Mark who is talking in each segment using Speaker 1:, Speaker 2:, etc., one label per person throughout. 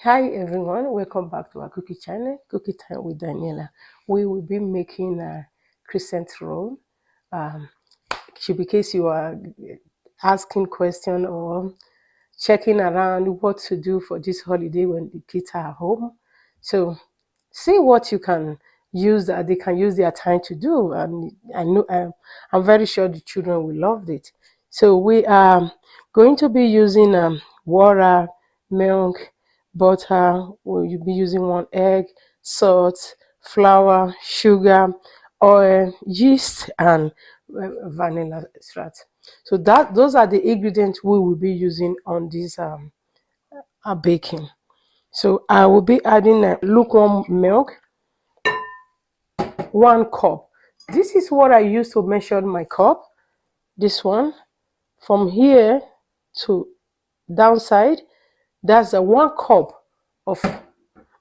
Speaker 1: Hi everyone, welcome back to our cookie channel, Cookie Time with Daniela. We will be making a crescent roll. In case you are asking question or checking around what to do for this holiday when the kids are home. So see what you can use that they can use their time to do, and I'm very sure the children will love it. So we are going to be using water, milk, butter. We'll be using 1 egg, salt, flour, sugar, oil, yeast, and vanilla extract. So those are the ingredients we will be using on this baking. So I will be adding lukewarm milk, 1 cup. This is what I use to measure my cup. This one from here to downside, that's a 1 cup of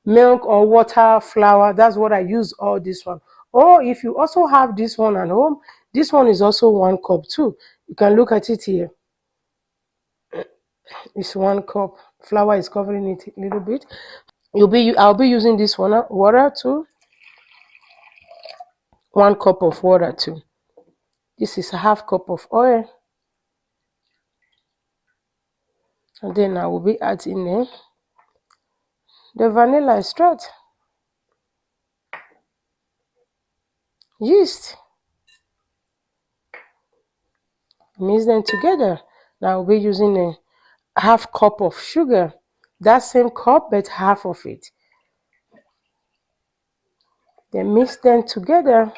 Speaker 1: milk or water, flour. That's what I use all this one. Or if you also have this one at home, this one is also 1 cup too. You can look at it here. It's 1 cup. Flour is covering it a little bit. I'll be using this one water too. 1 cup of water too. This is a 1/2 cup of oil. And then I will be adding the vanilla extract, yeast. Mix them together. Now I will be using a 1/2 cup of sugar. That same cup, but half of it. Then mix them together.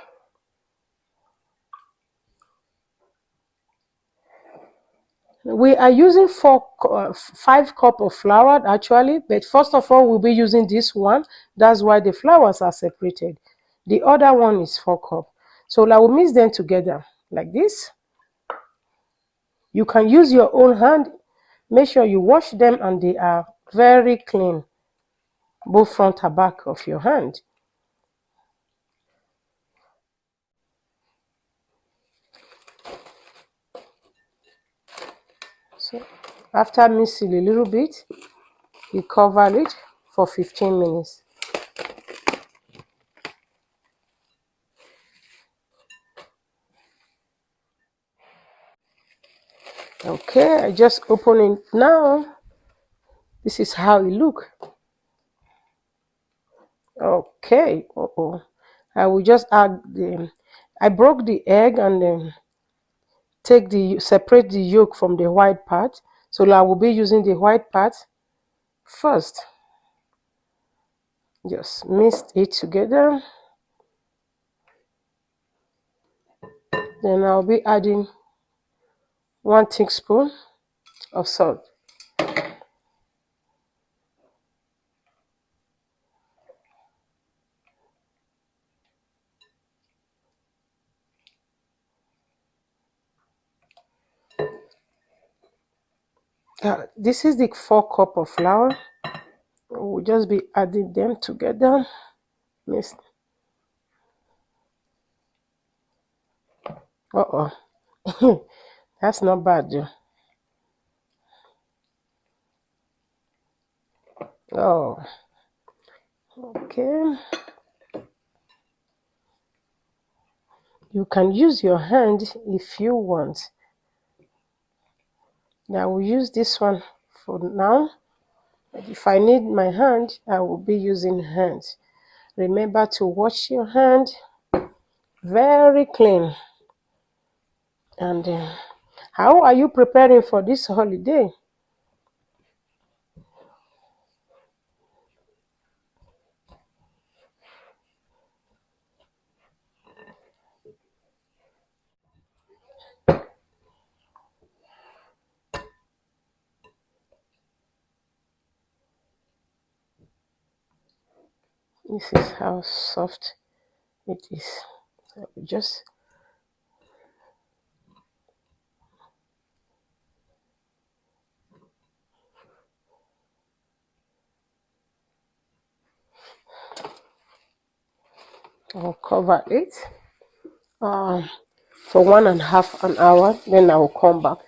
Speaker 1: We are using 5 cup of flour actually, but first of all we'll be using this one. That's why the flours are separated. The other one is 4 cup. So I will mix them together like this. You can use your own hand. Make sure you wash them and they are very clean, both front and back of your hand. So after mixing a little bit, you cover it for 15 minutes. Okay, I just open it now. This is how it look. Okay, I will just add I broke the egg and then separate the yolk from the white part. So I will be using the white part first. Just mix it together. Then I'll be adding 1 teaspoon of salt. This is the 4 cup of flour. We'll just be adding them together. Mix. That's not bad though. Oh, okay. You can use your hand if you want. Now we'll use this one for now. If I need my hand, I will be using hands. Remember to wash your hand very clean. And how are you preparing for this holiday? This is how soft it is. So just I'll cover it for 1.5 hours. Then I will come back.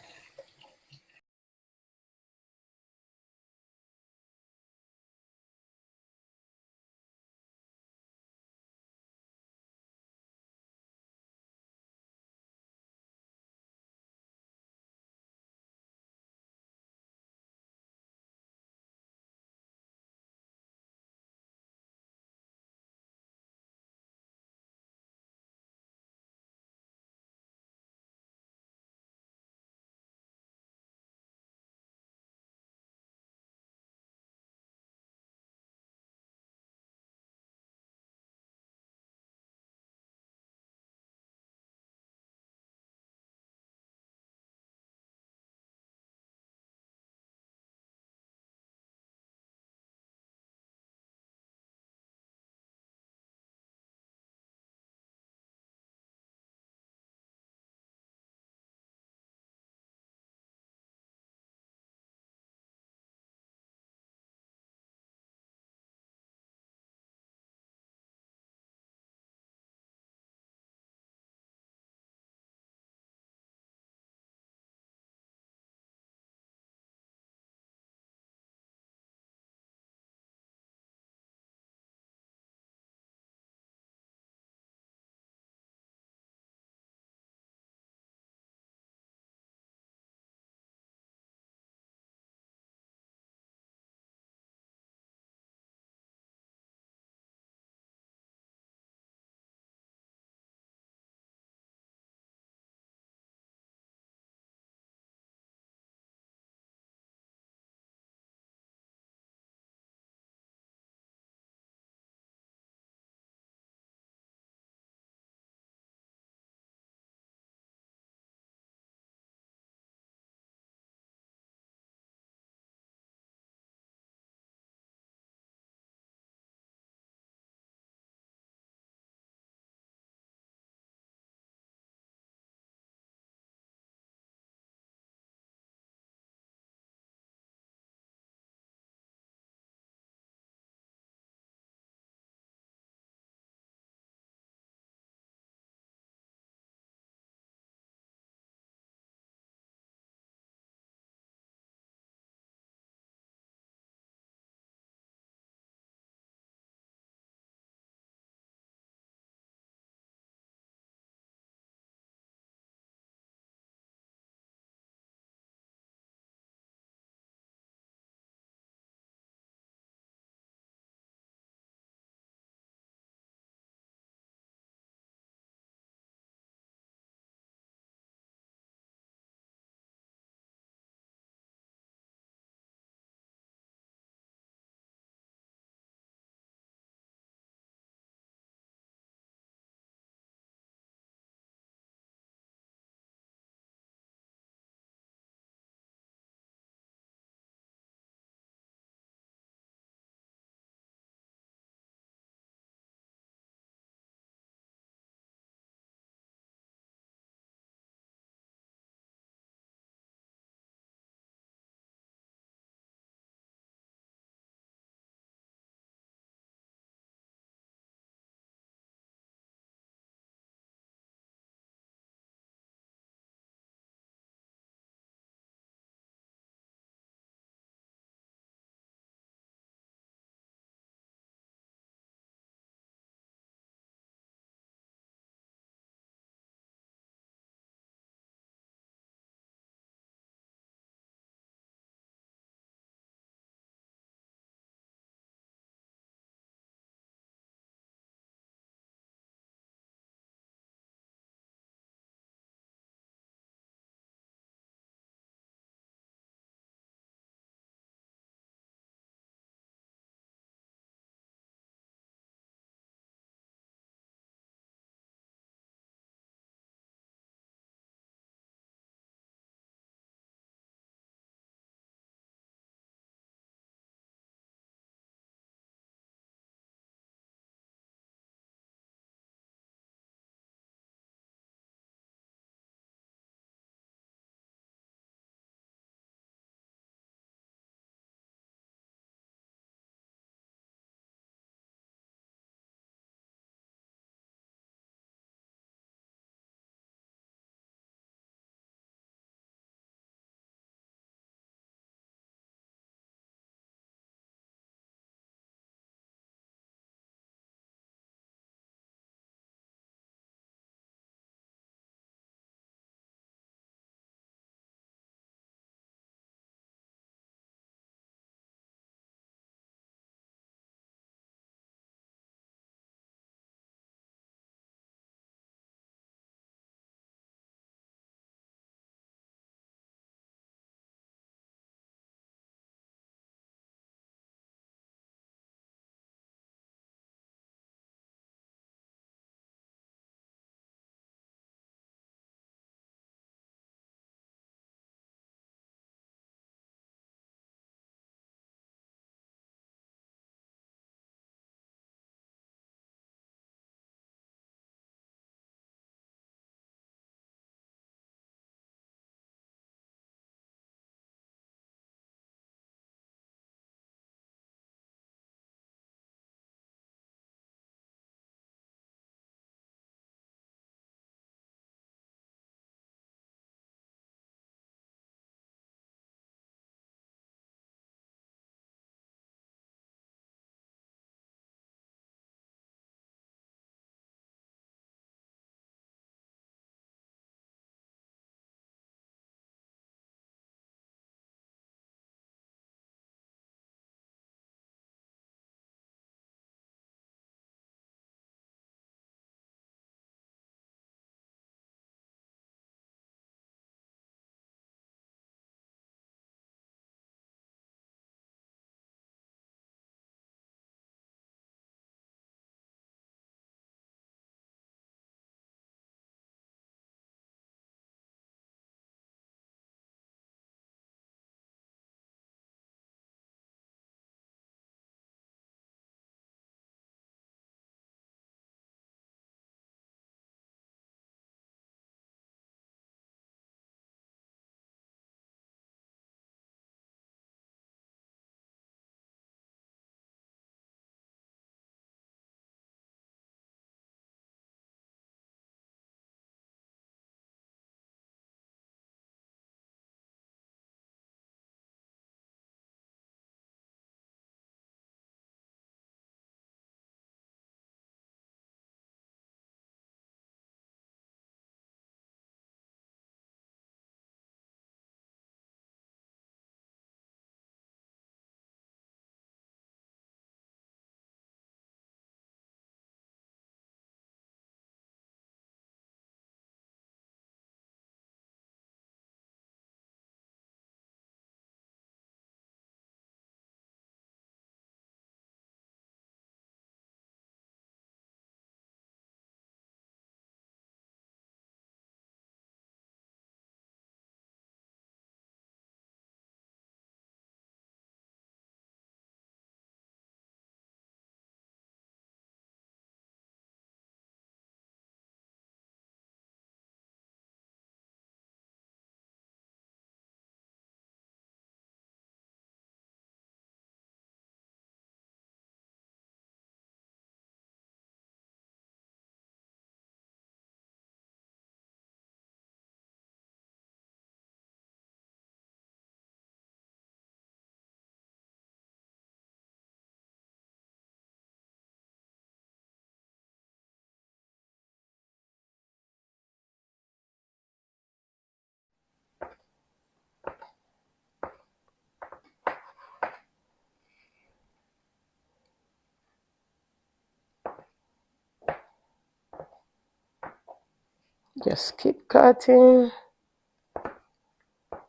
Speaker 1: Just keep cutting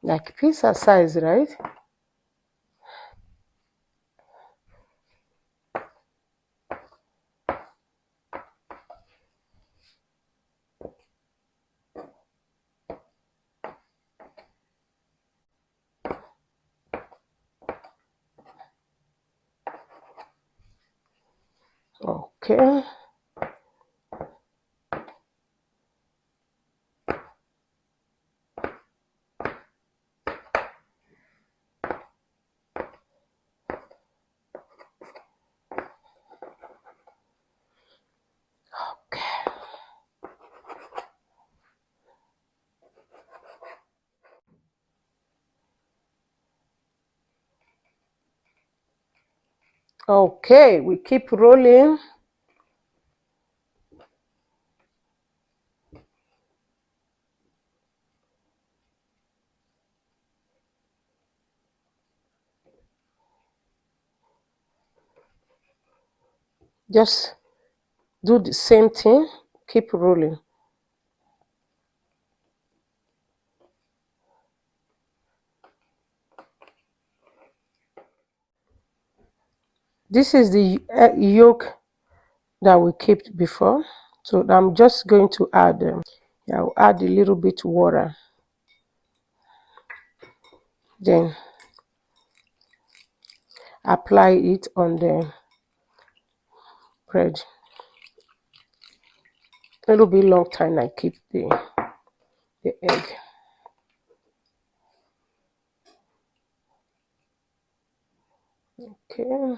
Speaker 1: like pizza size, right? Okay. Okay. Okay, we keep rolling. Just do the same thing. Keep rolling. This is the yolk that we kept before. So I'm just going to add, I'll add a little bit water. Then apply it on the bread. A little bit long time I keep the egg. Okay.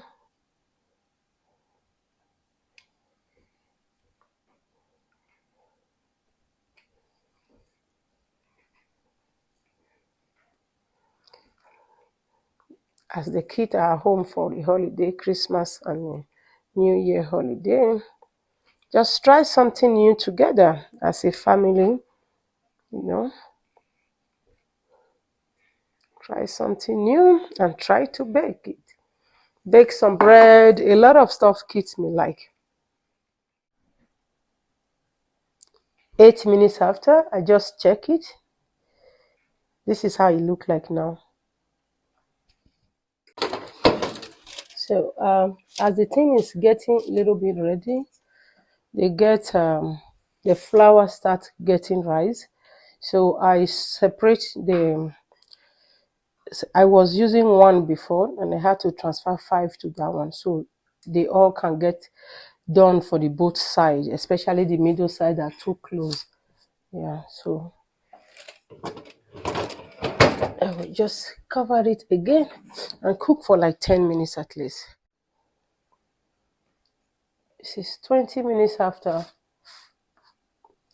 Speaker 1: As the kids are home for the holiday, Christmas and New Year holiday, just try something new together as a family, you know. Try something new and try to bake it. Bake some bread, a lot of stuff kids may like. 8 minutes after, I just check it. This is how it look like now. So as the thing is getting a little bit ready, they get the flour start getting rise. So I separate the. I was using one before, and I had to transfer 5 to that one, so they all can get done for the both sides, especially the middle side are too close. Yeah, so I will just cover it again and cook for like 10 minutes at least. This is 20 minutes after.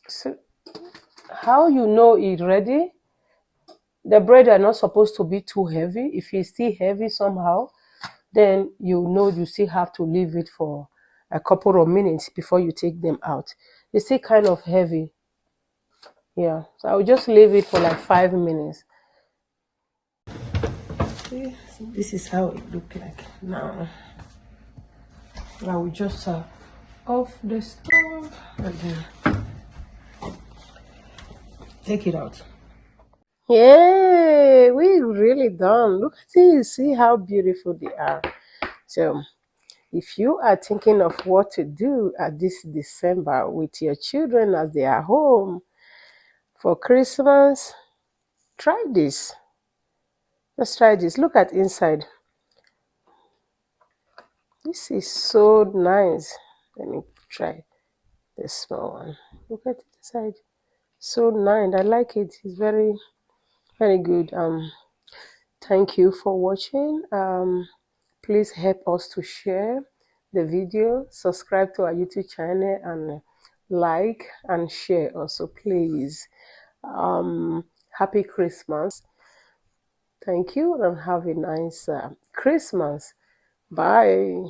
Speaker 1: So how you know it's ready? The bread are not supposed to be too heavy. If it's still heavy somehow, then you know you still have to leave it for a couple of minutes before you take them out. It's still kind of heavy. Yeah, so I'll just leave it for like 5 minutes. Okay, so this is how it look like now. I will just off the stove and then take it out. Yay, we really done. Look at these, see how beautiful they are. So if you are thinking of what to do at this December with your children as they are home for Christmas, try this. Let's try this. Look at inside. This is so nice. Let me try the small one. Look at the inside. So nice. I like it. It's very, very good. Thank you for watching. Please help us to share the video, subscribe to our YouTube channel, and like and share also, please. Happy Christmas. Thank you and have a nice Christmas. Bye.